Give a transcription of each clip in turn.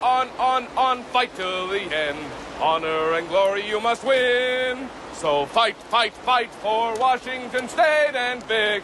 On, fight till the end. Honor and glory you must win. So fight, fight, fight for Washington State and big.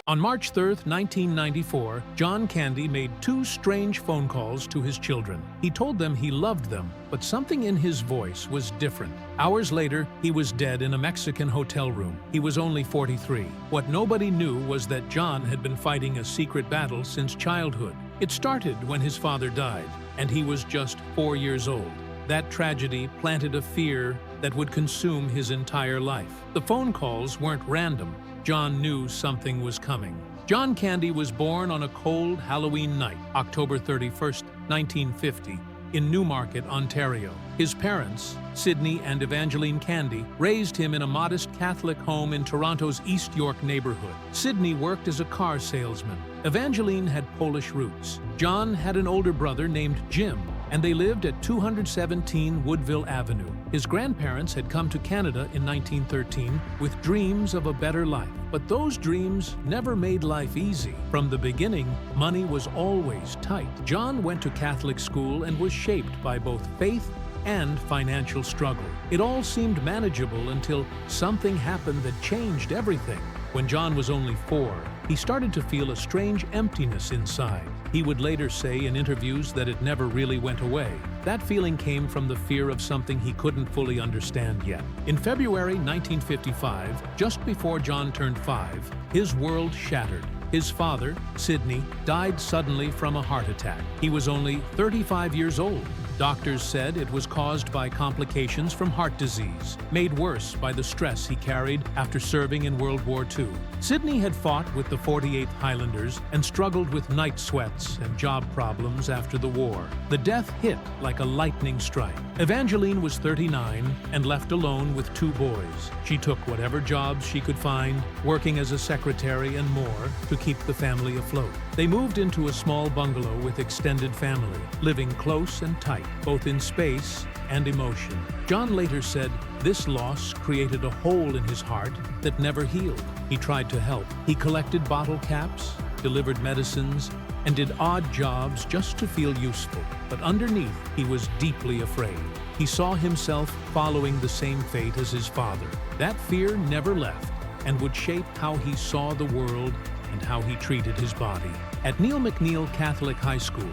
On March 3rd, 1994, John Candy made two strange phone calls to his children. He told them he loved them, but something in his voice was different. Hours later, he was dead in a Mexican hotel room. He was only 43. What nobody knew was that John had been fighting a secret battle since childhood. It started when his father died, and he was just 4 years old. That tragedy planted a fear that would consume his entire life. The phone calls weren't random. John knew something was coming. John Candy was born on a cold Halloween night, October 31st, 1950, in Newmarket, Ontario. His parents, Sidney and Evangeline Candy, raised him in a modest Catholic home in Toronto's East York neighborhood. Sidney worked as a car salesman. Evangeline had Polish roots. John had an older brother named Jim, and they lived at 217 Woodville Avenue. His grandparents had come to Canada in 1913 with dreams of a better life. But those dreams never made life easy. From the beginning, money was always tight. John went to Catholic school and was shaped by both faith and financial struggle. It all seemed manageable until something happened that changed everything. When John was only 4, he started to feel a strange emptiness inside. He would later say in interviews that it never really went away. That feeling came from the fear of something he couldn't fully understand yet. In February 1955, just before John turned 5, his world shattered. His father, Sidney, died suddenly from a heart attack. He was only 35 years old. Doctors said it was caused by complications from heart disease, made worse by the stress he carried after serving in World War II. Sidney had fought with the 48th Highlanders and struggled with night sweats and job problems after the war. The death hit like a lightning strike. Evangeline was 39 and left alone with 2 boys. She took whatever jobs she could find, working as a secretary and more, to keep the family afloat. They moved into a small bungalow with extended family, living close and tight, both in space and emotion. John later said this loss created a hole in his heart that never healed. He tried to help. He collected bottle caps, delivered medicines, and did odd jobs just to feel useful. But underneath, he was deeply afraid. He saw himself following the same fate as his father. That fear never left and would shape how he saw the world and how he treated his body. At Neil McNeil Catholic High School,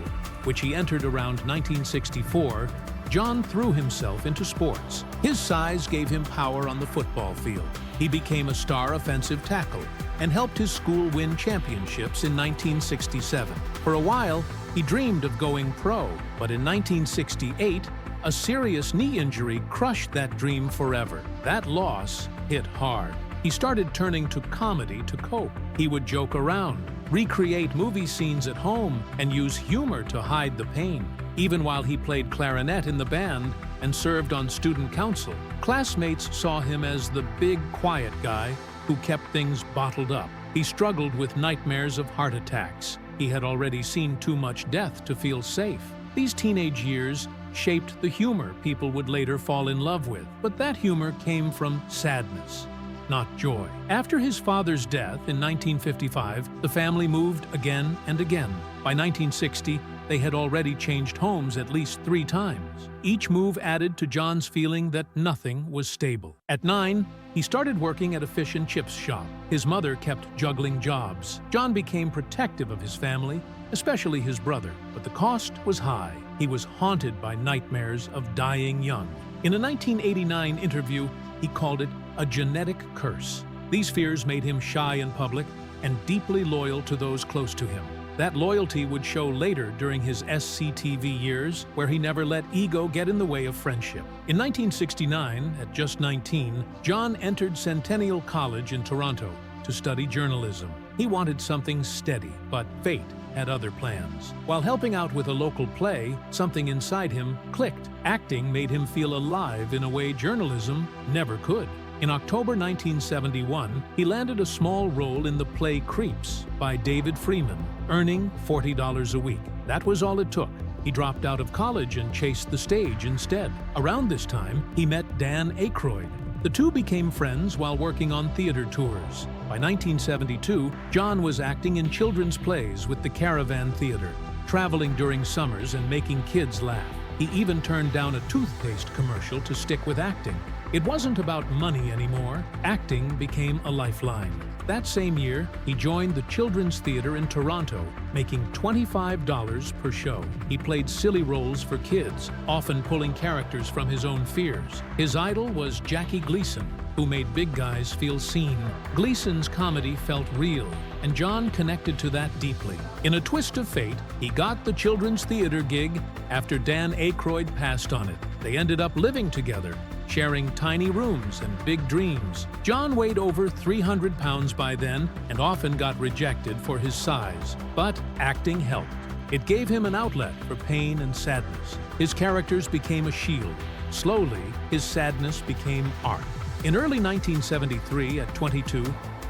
which he entered around 1964, John threw himself into sports. His size gave him power on the football field. He became a star offensive tackle and helped his school win championships in 1967. For a while, he dreamed of going pro, but in 1968, a serious knee injury crushed that dream forever. That loss hit hard. He started turning to comedy to cope. He would joke around, recreate movie scenes at home, and use humor to hide the pain. Even while he played clarinet in the band and served on student council, classmates saw him as the big, quiet guy who kept things bottled up. He struggled with nightmares of heart attacks. He had already seen too much death to feel safe. These teenage years shaped the humor people would later fall in love with, but that humor came from sadness, not joy. After his father's death in 1955, the family moved again and again. By 1960, they had already changed homes at least 3 times. Each move added to John's feeling that nothing was stable. At 9, he started working at a fish and chips shop. His mother kept juggling jobs. John became protective of his family, especially his brother, but the cost was high. He was haunted by nightmares of dying young. In a 1989 interview, he called it a genetic curse. These fears made him shy in public and deeply loyal to those close to him. That loyalty would show later during his SCTV years, where he never let ego get in the way of friendship. In 1969, at just 19, John entered Centennial College in Toronto to study journalism. He wanted something steady, but fate had other plans. While helping out with a local play, something inside him clicked. Acting made him feel alive in a way journalism never could. In October 1971, he landed a small role in the play Creeps by David Freeman, earning $40 a week. That was all it took. He dropped out of college and chased the stage instead. Around this time, he met Dan Aykroyd. The two became friends while working on theater tours. By 1972, John was acting in children's plays with the Caravan Theater, traveling during summers and making kids laugh. He even turned down a toothpaste commercial to stick with acting. It wasn't about money anymore. Acting became a lifeline. That same year, he joined the Children's Theatre in Toronto, making $25 per show. He played silly roles for kids, often pulling characters from his own fears. His idol was Jackie Gleason, who made big guys feel seen. Gleason's comedy felt real, and John connected to that deeply. In a twist of fate, he got the Children's Theatre gig after Dan Aykroyd passed on it. They ended up living together, sharing tiny rooms and big dreams. John weighed over 300 pounds by then and often got rejected for his size. But acting helped. It gave him an outlet for pain and sadness. His characters became a shield. Slowly, his sadness became art. In early 1973, at 22,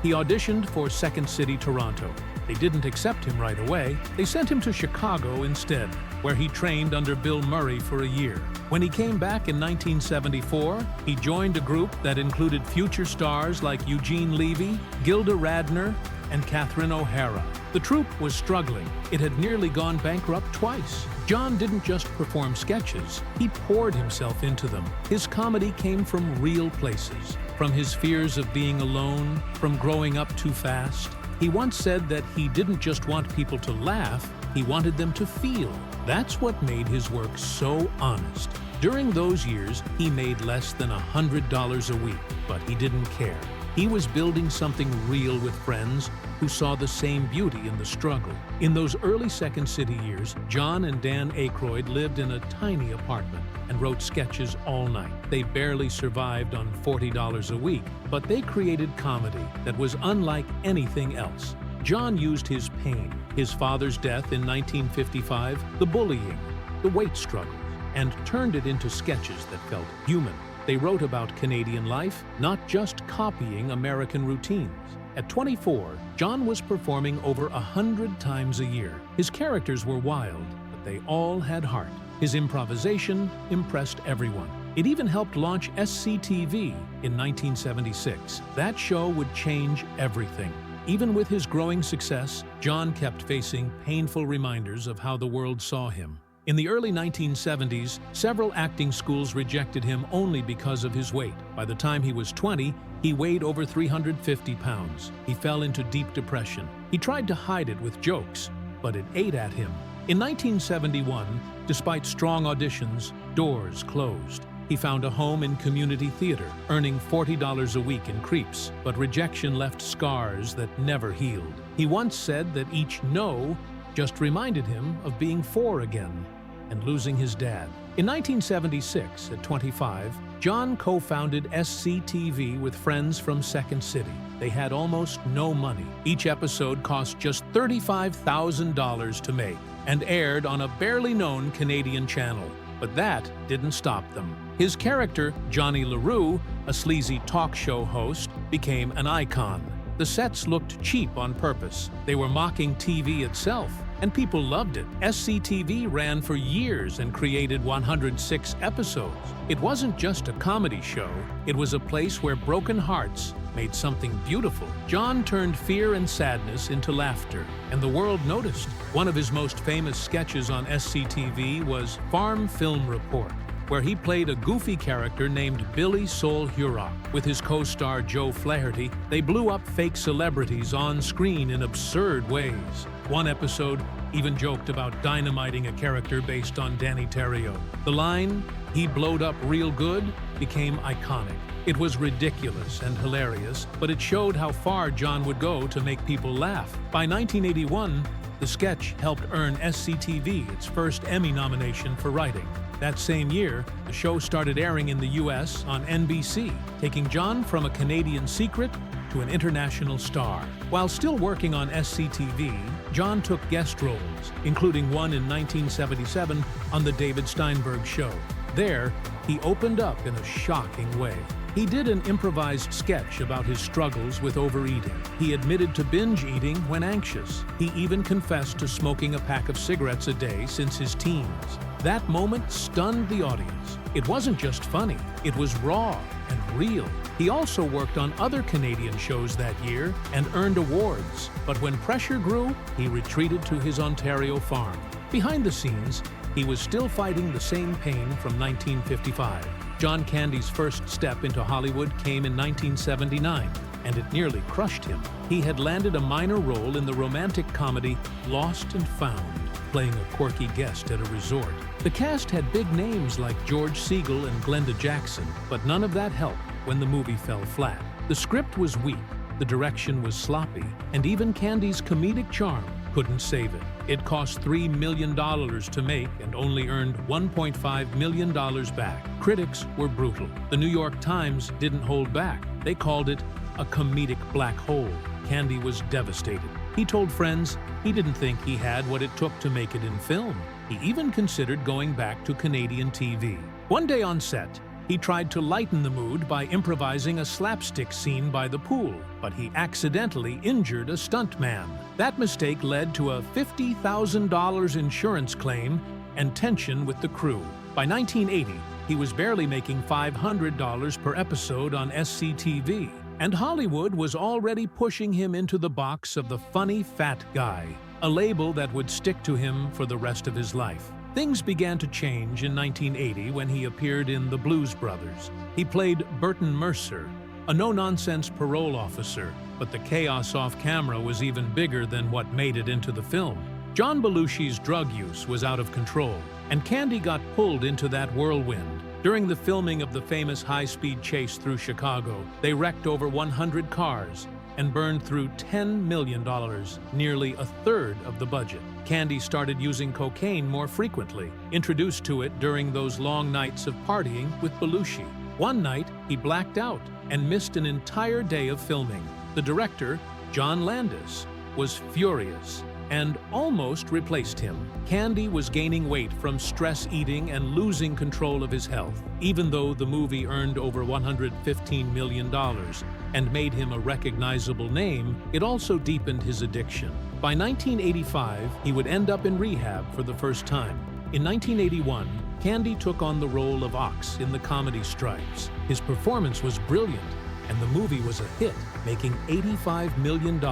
he auditioned for Second City, Toronto. They didn't accept him right away. They sent him to Chicago instead, where he trained under Bill Murray for a year. When he came back in 1974, he joined a group that included future stars like Eugene Levy, Gilda Radner, and Catherine O'Hara. The troupe was struggling. It had nearly gone bankrupt twice. John didn't just perform sketches, he poured himself into them. His comedy came from real places, from his fears of being alone, from growing up too fast. He once said that he didn't just want people to laugh, he wanted them to feel. That's what made his work so honest. During those years, he made less than $100 a week, but he didn't care. He was building something real with friends who saw the same beauty in the struggle. In those early Second City years, John and Dan Aykroyd lived in a tiny apartment and wrote sketches all night. They barely survived on $40 a week, but they created comedy that was unlike anything else. John used his pain, his father's death in 1955, the bullying, the weight struggles, and turned it into sketches that felt human. They wrote about Canadian life, not just copying American routines. At 24, John was performing over 100 times a year. His characters were wild, but they all had heart. His improvisation impressed everyone. It even helped launch SCTV in 1976. That show would change everything. Even with his growing success, John kept facing painful reminders of how the world saw him. In the early 1970s, several acting schools rejected him only because of his weight. By the time he was 20, he weighed over 350 pounds. He fell into deep depression. He tried to hide it with jokes, but it ate at him. In 1971, despite strong auditions, doors closed. He found a home in community theater, earning $40 a week in creeps, but rejection left scars that never healed. He once said that each no just reminded him of being 4 again and losing his dad. In 1976, at 25, John co-founded SCTV with friends from Second City. They had almost no money. Each episode cost just $35,000 to make and aired on a barely known Canadian channel. But that didn't stop them. His character, Johnny LaRue, a sleazy talk show host, became an icon. The sets looked cheap on purpose. They were mocking TV itself, and people loved it. SCTV ran for years and created 106 episodes. It wasn't just a comedy show, it was a place where broken hearts made something beautiful. John turned fear and sadness into laughter, and the world noticed. One of his most famous sketches on SCTV was Farm Film Report, where he played a goofy character named Billy Sol Hurok. With his co-star Joe Flaherty, they blew up fake celebrities on screen in absurd ways. One episode even joked about dynamiting a character based on Danny Terrio. The line, "He blowed up real good," became iconic. It was ridiculous and hilarious, but it showed how far John would go to make people laugh. By 1981, the sketch helped earn SCTV its first Emmy nomination for writing. That same year, the show started airing in the US on NBC, taking John from a Canadian secret to an international star. While still working on SCTV, John took guest roles, including one in 1977 on The David Steinberg Show. There, he opened up in a shocking way. He did an improvised sketch about his struggles with overeating. He admitted to binge eating when anxious. He even confessed to smoking a pack of cigarettes a day since his teens. That moment stunned the audience. It wasn't just funny, it was raw and real. He also worked on other Canadian shows that year and earned awards. But when pressure grew, he retreated to his Ontario farm. Behind the scenes, he was still fighting the same pain from 1955. John Candy's first step into Hollywood came in 1979, and it nearly crushed him. He had landed a minor role in the romantic comedy Lost and Found, playing a quirky guest at a resort. The cast had big names like George Segal and Glenda Jackson, but none of that helped when the movie fell flat. The script was weak, the direction was sloppy, and even Candy's comedic charm couldn't save it. It cost $3 million to make and only earned $1.5 million back. Critics were brutal. The New York Times didn't hold back. They called it a comedic black hole. Candy was devastated. He told friends he didn't think he had what it took to make it in film. He even considered going back to Canadian TV. One day on set, he tried to lighten the mood by improvising a slapstick scene by the pool, but he accidentally injured a stuntman. That mistake led to a $50,000 insurance claim and tension with the crew. By 1980, he was barely making $500 per episode on SCTV, and Hollywood was already pushing him into the box of the funny fat guy, a label that would stick to him for the rest of his life. Things began to change in 1980 when he appeared in The Blues Brothers. He played Burton Mercer, a no-nonsense parole officer, but the chaos off camera was even bigger than what made it into the film. John Belushi's drug use was out of control, and Candy got pulled into that whirlwind. During the filming of the famous high-speed chase through Chicago, they wrecked over 100 cars and burned through $10 million, nearly a third of the budget. Candy started using cocaine more frequently, introduced to it during those long nights of partying with Belushi. One night, he blacked out and missed an entire day of filming. The director, John Landis, was furious and almost replaced him. Candy was gaining weight from stress eating and losing control of his health. Even though the movie earned over $115 million and made him a recognizable name, it also deepened his addiction. By 1985, he would end up in rehab for the first time. In 1981, Candy took on the role of Ox in the comedy Stripes. His performance was brilliant, and the movie was a hit, making $85 million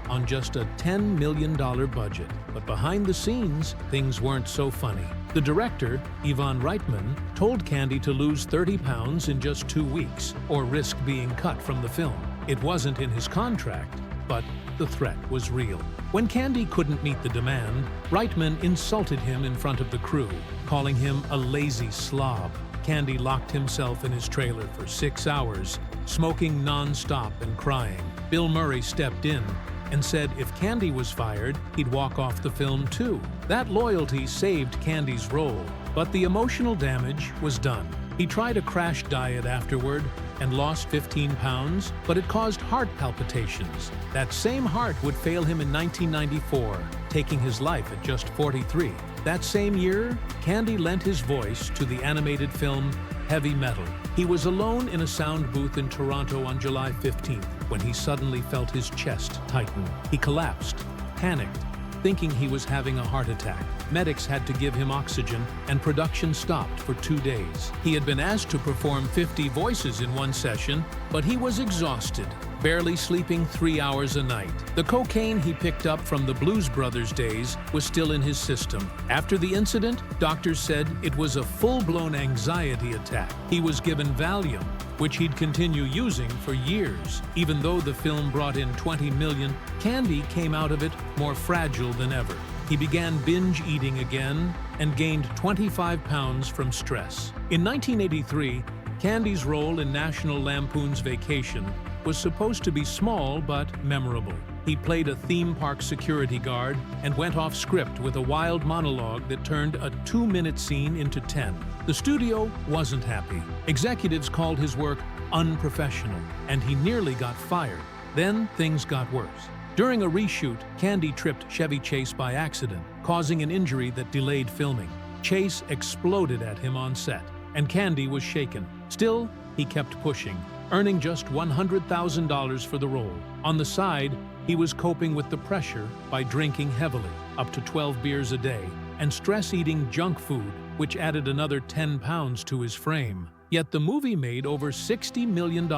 on just a $10 million budget. But behind the scenes, things weren't so funny. The director, Ivan Reitman, told Candy to lose 30 pounds in just 2 weeks or risk being cut from the film. It wasn't in his contract, but the threat was real. When Candy couldn't meet the demand, Reitman insulted him in front of the crew, calling him a lazy slob. Candy locked himself in his trailer for 6 hours, smoking non-stop and crying. Bill Murray stepped in and said if Candy was fired, he'd walk off the film too. That loyalty saved Candy's role, but the emotional damage was done. He tried a crash diet afterward and lost 15 pounds, but it caused heart palpitations. That same heart would fail him in 1994, taking his life at just 43. That same year, Candy lent his voice to the animated film Heavy Metal. He was alone in a sound booth in Toronto on July 15th when he suddenly felt his chest tighten. He collapsed, panicked, thinking he was having a heart attack. Medics had to give him oxygen, and production stopped for 2 days. He had been asked to perform 50 voices in one session, but he was exhausted, barely sleeping 3 hours a night. The cocaine he picked up from the Blues Brothers days was still in his system. After the incident, doctors said it was a full-blown anxiety attack. He was given Valium, which he'd continue using for years. Even though the film brought in $20 million, Candy came out of it more fragile than ever. He began binge eating again and gained 25 pounds from stress. In 1983, Candy's role in National Lampoon's Vacation was supposed to be small but memorable. He played a theme park security guard and went off script with a wild monologue that turned a 2-minute scene into 10. The studio wasn't happy. Executives called his work unprofessional, and he nearly got fired. Then things got worse. During a reshoot, Candy tripped Chevy Chase by accident, causing an injury that delayed filming. Chase exploded at him on set, and Candy was shaken. Still, he kept pushing, earning just $100,000 for the role. On the side, he was coping with the pressure by drinking heavily, up to 12 beers a day, and stress-eating junk food, which added another 10 pounds to his frame. Yet the movie made over $60 million,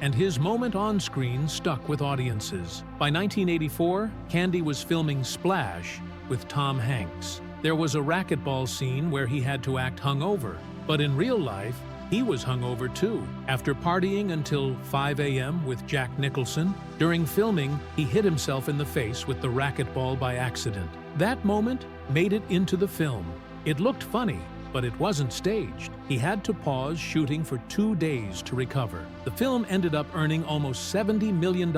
and his moment on screen stuck with audiences. By 1984, Candy was filming Splash with Tom Hanks. There was a racquetball scene where he had to act hungover, but in real life, he was hungover too. After partying until 5 a.m. with Jack Nicholson, during filming, he hit himself in the face with the racquetball by accident. That moment made it into the film. It looked funny, but it wasn't staged. He had to pause shooting for 2 days to recover. The film ended up earning almost $70 million,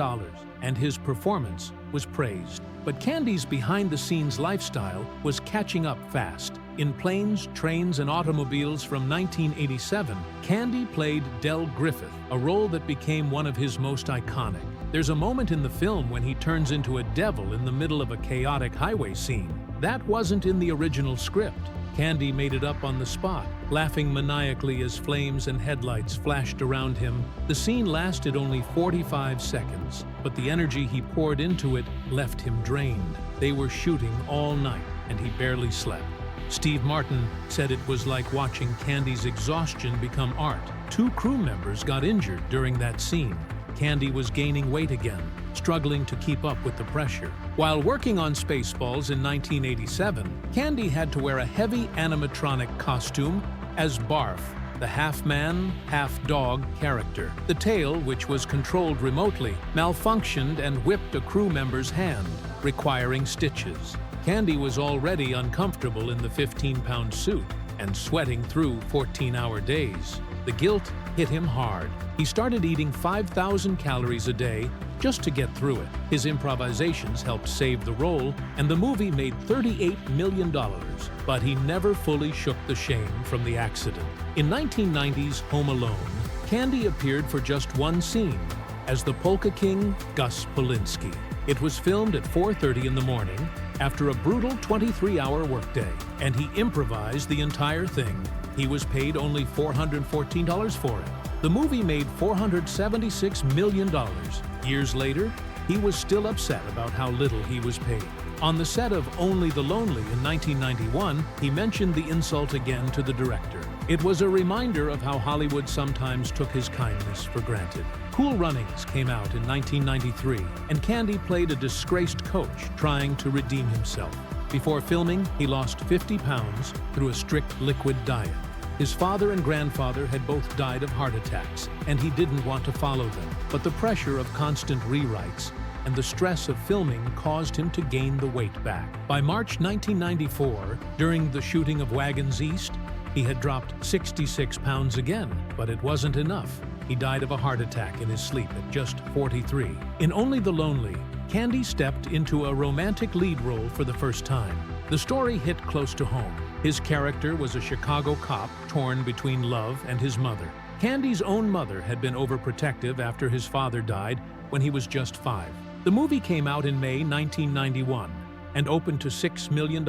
and his performance was praised. But Candy's behind-the-scenes lifestyle was catching up fast. In Planes, Trains, and Automobiles from 1987, Candy played Del Griffith, a role that became one of his most iconic. There's a moment in the film when he turns into a devil in the middle of a chaotic highway scene. That wasn't in the original script. Candy made it up on the spot, laughing maniacally as flames and headlights flashed around him. The scene lasted only 45 seconds, but the energy he poured into it left him drained. They were shooting all night, and he barely slept. Steve Martin said it was like watching Candy's exhaustion become art. 2 crew members got injured during that scene. Candy was gaining weight again, struggling to keep up with the pressure. While working on Spaceballs in 1987, Candy had to wear a heavy animatronic costume as Barf, the half-man, half-dog character. The tail, which was controlled remotely, malfunctioned and whipped a crew member's hand, requiring stitches. Candy was already uncomfortable in the 15-pound suit and sweating through 14-hour days. The guilt hit him hard. He started eating 5,000 calories a day just to get through it. His improvisations helped save the role, and the movie made $38 million, but he never fully shook the shame from the accident. In 1990's Home Alone, Candy appeared for just one scene as the Polka King, Gus Polinski. It was filmed at 4:30 in the morning after a brutal 23-hour workday, and he improvised the entire thing. He was paid only $414 for it. The movie made $476 million. Years later, he was still upset about how little he was paid. On the set of Only the Lonely in 1991, he mentioned the insult again to the director. It was a reminder of how Hollywood sometimes took his kindness for granted. Cool Runnings came out in 1993, and Candy played a disgraced coach trying to redeem himself. Before filming, he lost 50 pounds through a strict liquid diet. His father and grandfather had both died of heart attacks, and he didn't want to follow them. But the pressure of constant rewrites and the stress of filming caused him to gain the weight back. By March 1994, during the shooting of Wagons East, he had dropped 66 pounds again, but it wasn't enough. He died of a heart attack in his sleep at just 43. In Only the Lonely, Candy stepped into a romantic lead role for the first time. The story hit close to home. His character was a Chicago cop torn between love and his mother. Candy's own mother had been overprotective after his father died when he was just 5. The movie came out in May 1991 and opened to $6 million,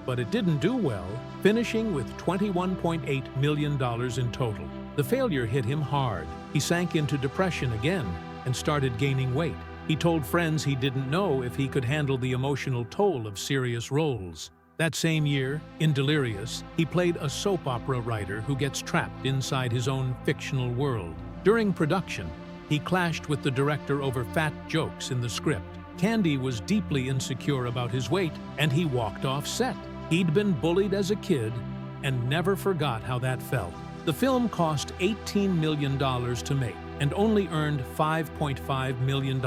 but it didn't do well, finishing with $21.8 million in total. The failure hit him hard. He sank into depression again and started gaining weight. He told friends he didn't know if he could handle the emotional toll of serious roles. That same year, in Delirious, he played a soap opera writer who gets trapped inside his own fictional world. During production, he clashed with the director over fat jokes in the script. Candy was deeply insecure about his weight, and he walked off set. He'd been bullied as a kid and never forgot how that felt. The film cost $18 million to make and only earned $5.5 million.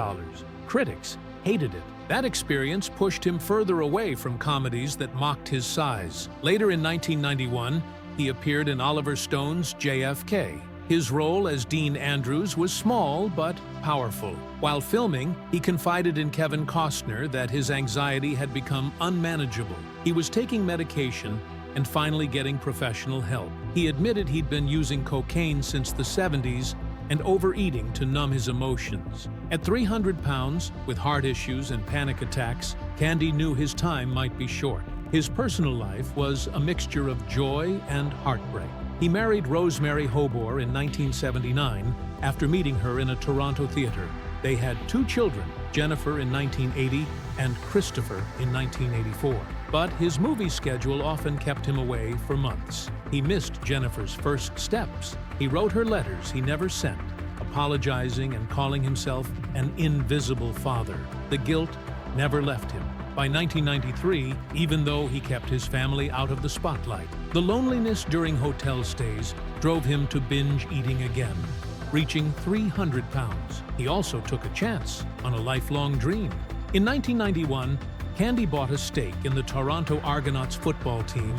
Critics hated it. That experience pushed him further away from comedies that mocked his size. Later in 1991, he appeared in Oliver Stone's JFK. His role as Dean Andrews was small but powerful. While filming, he confided in Kevin Costner that his anxiety had become unmanageable. He was taking medication and finally getting professional help. He admitted he'd been using cocaine since the 70s and overeating to numb his emotions. At 300 pounds, with heart issues and panic attacks, Candy knew his time might be short. His personal life was a mixture of joy and heartbreak. He married Rosemary Hobor in 1979 after meeting her in a Toronto theater. They had 2 children, Jennifer in 1980 and Christopher in 1984. But his movie schedule often kept him away for months. He missed Jennifer's first steps. He wrote her letters he never sent, apologizing and calling himself an invisible father. The guilt never left him. By 1993, even though he kept his family out of the spotlight, the loneliness during hotel stays drove him to binge eating again, reaching 300 pounds. He also took a chance on a lifelong dream. In 1991, Candy bought a stake in the Toronto Argonauts football team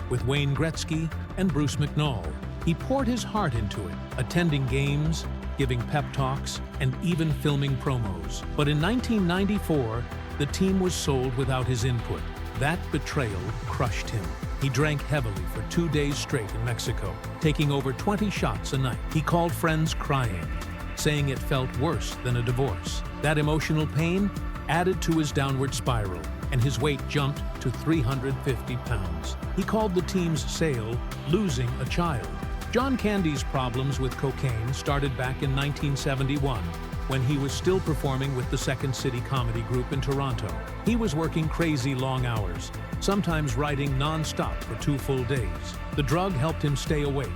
with Wayne Gretzky and Bruce McNall. He poured his heart into it, attending games, giving pep talks, and even filming promos. But in 1994, the team was sold without his input. That betrayal crushed him. He drank heavily for 2 days straight in Mexico, taking over 20 shots a night. He called friends crying, saying it felt worse than a divorce. That emotional pain added to his downward spiral, and his weight jumped to 350 pounds. He called the team's sale losing a child. John Candy's problems with cocaine started back in 1971, when he was still performing with the Second City Comedy Group in Toronto. He was working crazy long hours, sometimes writing non-stop for 2 full days. The drug helped him stay awake,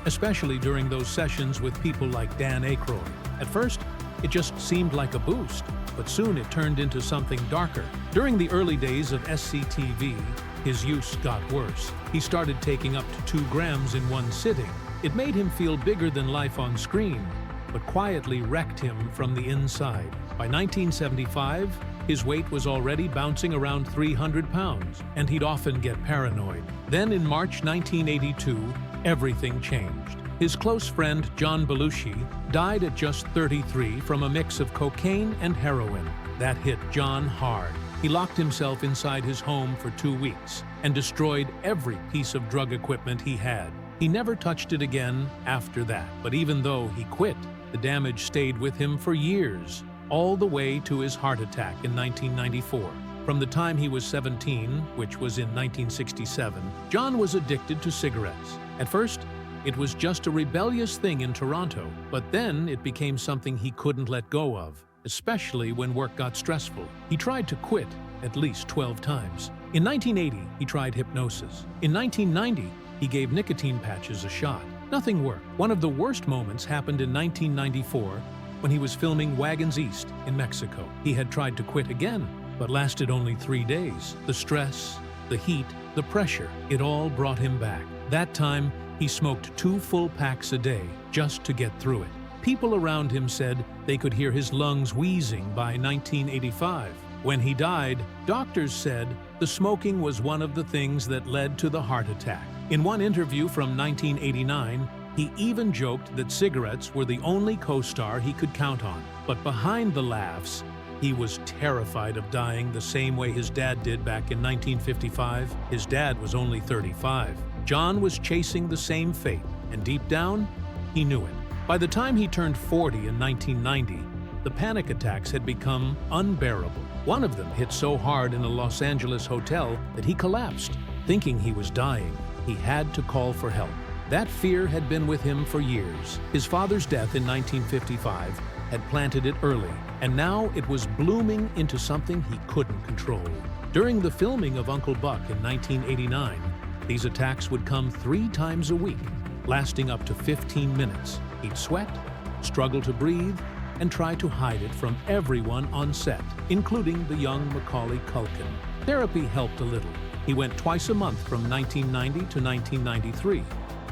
especially during those sessions with people like Dan Aykroyd. At first, it just seemed like a boost, but soon it turned into something darker. During the early days of SCTV, his use got worse. He started taking up to 2 grams in one sitting. It made him feel bigger than life on screen, but quietly wrecked him from the inside. By 1975, his weight was already bouncing around 300 pounds, and he'd often get paranoid. Then in March 1982, everything changed. His close friend, John Belushi, died at just 33 from a mix of cocaine and heroin. That hit John hard. He locked himself inside his home for 2 weeks and destroyed every piece of drug equipment he had. He never touched it again after that. But even though he quit, the damage stayed with him for years, all the way to his heart attack in 1994. From the time he was 17, which was in 1967, John was addicted to cigarettes. At first, it was just a rebellious thing in Toronto, but then it became something he couldn't let go of, especially when work got stressful. He tried to quit at least 12 times. In 1980, he tried hypnosis. In 1990, he gave nicotine patches a shot. Nothing worked. One of the worst moments happened in 1994 when he was filming Wagons East in Mexico. He had tried to quit again, but lasted only 3 days. The stress, the heat, the pressure, it all brought him back. That time, he smoked 2 full packs a day just to get through it. People around him said they could hear his lungs wheezing by 1985. When he died, doctors said the smoking was one of the things that led to the heart attack. In one interview from 1989, he even joked that cigarettes were the only co-star he could count on. But behind the laughs, he was terrified of dying the same way his dad did back in 1955. His dad was only 35. John was chasing the same fate, and deep down, he knew it. By the time he turned 40 in 1990, the panic attacks had become unbearable. One of them hit so hard in a Los Angeles hotel that he collapsed. Thinking he was dying, he had to call for help. That fear had been with him for years. His father's death in 1955 had planted it early, and now it was blooming into something he couldn't control. During the filming of Uncle Buck in 1989, these attacks would come 3 times a week, lasting up to 15 minutes. He'd sweat, struggle to breathe, and try to hide it from everyone on set, including the young Macaulay Culkin. Therapy helped a little. He went twice a month from 1990 to 1993,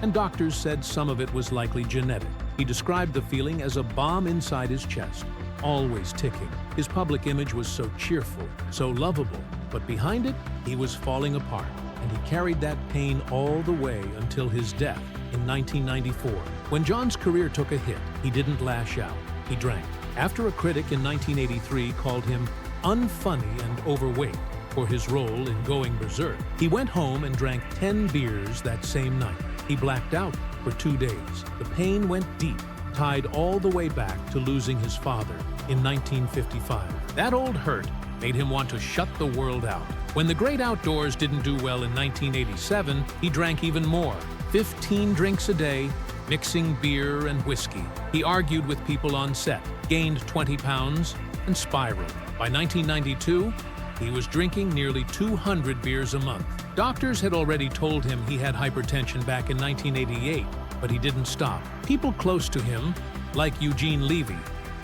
and doctors said some of it was likely genetic. He described the feeling as a bomb inside his chest, always ticking. His public image was so cheerful, so lovable, but behind it, he was falling apart, and he carried that pain all the way until his death in 1994. When John's career took a hit, he didn't lash out. He drank. After a critic in 1983 called him unfunny and overweight for his role in going berserk, he went home and drank 10 beers that same night. He blacked out for 2 days. The pain went deep, tied all the way back to losing his father in 1955. That old hurt made him want to shut the world out. When the great outdoors didn't do well in 1987, he drank even more, 15 drinks a day, mixing beer and whiskey. He argued with people on set, gained 20 pounds, and spiraled. By 1992, he was drinking nearly 200 beers a month. Doctors had already told him he had hypertension back in 1988, but he didn't stop. People close to him, like Eugene Levy,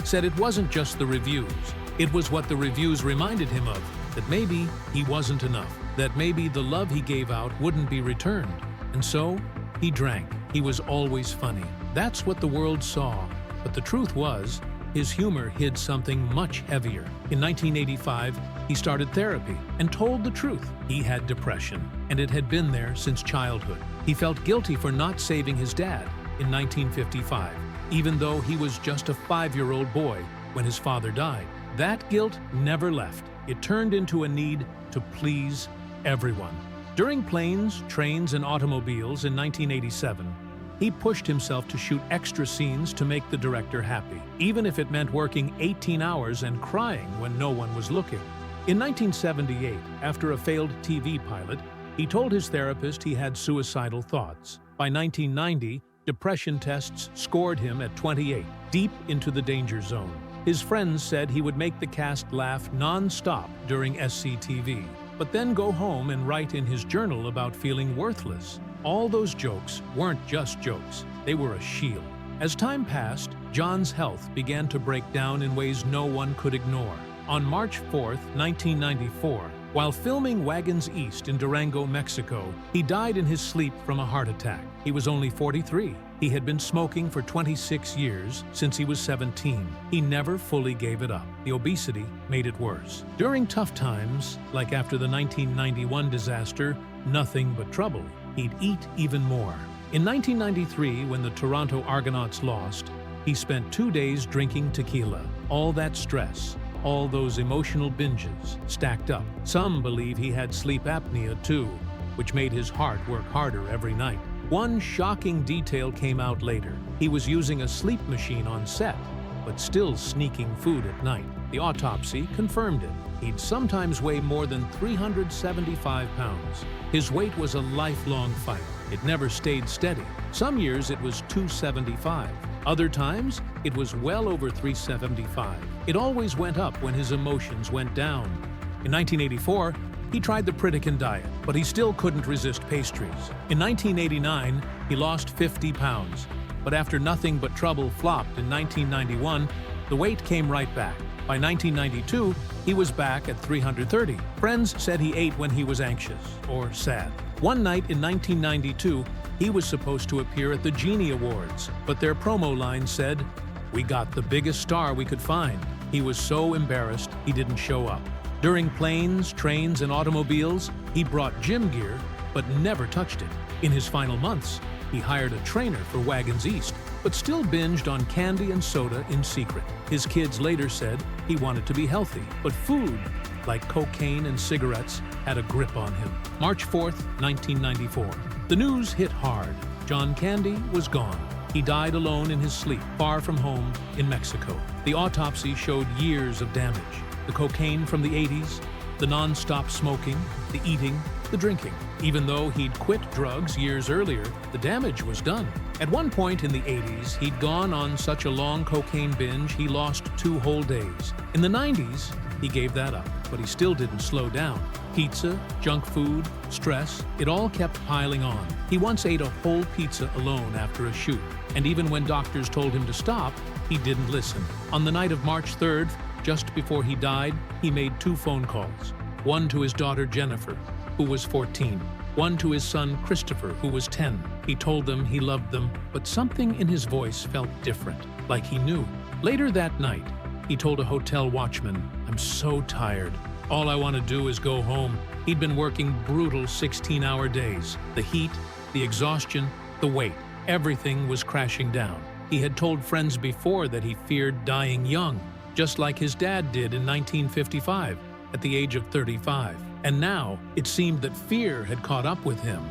said it wasn't just the reviews. It was what the reviews reminded him of. that maybe he wasn't enough, that maybe the love he gave out wouldn't be returned. And so, he drank. He was always funny. That's what the world saw. But the truth was, his humor hid something much heavier. In 1985, he started therapy and told the truth. He had depression, and it had been there since childhood. He felt guilty for not saving his dad in 1955, even though he was just a 5-year-old boy when his father died. That guilt never left. It turned into a need to please everyone. During Planes, Trains, and Automobiles in 1987, he pushed himself to shoot extra scenes to make the director happy, even if it meant working 18 hours and crying when no one was looking. In 1978, after a failed TV pilot, he told his therapist he had suicidal thoughts. By 1990, depression tests scored him at 28, deep into the danger zone. His friends said he would make the cast laugh non-stop during SCTV, but then go home and write in his journal about feeling worthless. All those jokes weren't just jokes, they were a shield. As time passed, John's health began to break down in ways no one could ignore. On March 4, 1994, while filming Wagons East in Durango, Mexico, he died in his sleep from a heart attack. He was only 43. He had been smoking for 26 years, since he was 17. He never fully gave it up. The obesity made it worse. During tough times, like after the 1991 disaster, nothing but trouble, he'd eat even more. In 1993, when the Toronto Argonauts lost, he spent 2 days drinking tequila. All that stress, all those emotional binges stacked up. Some believe he had sleep apnea too, which made his heart work harder every night. One shocking detail came out later. He was using a sleep machine on set, but still sneaking food at night. The autopsy confirmed it. He'd sometimes weigh more than 375 pounds. His weight was a lifelong fight. It never stayed steady. Some years it was 275. Other times, it was well over 375. It always went up when his emotions went down. In 1984, he tried the Pritikin diet, but he still couldn't resist pastries. In 1989, he lost 50 pounds. But after Nothing But Trouble flopped in 1991, the weight came right back. By 1992, he was back at 330. Friends said he ate when he was anxious or sad. One night in 1992, he was supposed to appear at the Genie Awards, but their promo line said, "We got the biggest star we could find." He was so embarrassed he didn't show up. During Planes, Trains, and Automobiles, he brought gym gear, but never touched it. In his final months, he hired a trainer for Wagons East, but still binged on candy and soda in secret. His kids later said he wanted to be healthy, but food, like cocaine and cigarettes, had a grip on him. March 4th, 1994. The news hit hard. John Candy was gone. He died alone in his sleep, far from home in Mexico. The autopsy showed years of damage. The cocaine from the 80s, the non-stop smoking, the eating, the drinking. Even though he'd quit drugs years earlier, the damage was done. At one point in the 80s, he'd gone on such a long cocaine binge he lost 2 whole days. In the 90s, he gave that up, but he still didn't slow down. Pizza, junk food, stress, it all kept piling on. He once ate a whole pizza alone after a shoot, and even when doctors told him to stop, he didn't listen. On the night of March 3rd, just before he died, he made 2 phone calls. One to his daughter Jennifer, who was 14. One to his son Christopher, who was 10. He told them he loved them, but something in his voice felt different, like he knew. Later that night, he told a hotel watchman, "I'm so tired. All I want to do is go home." He'd been working brutal 16-hour days. The heat, the exhaustion, the weight, everything was crashing down. He had told friends before that he feared dying young, just like his dad did in 1955, at the age of 35. And now, it seemed that fear had caught up with him.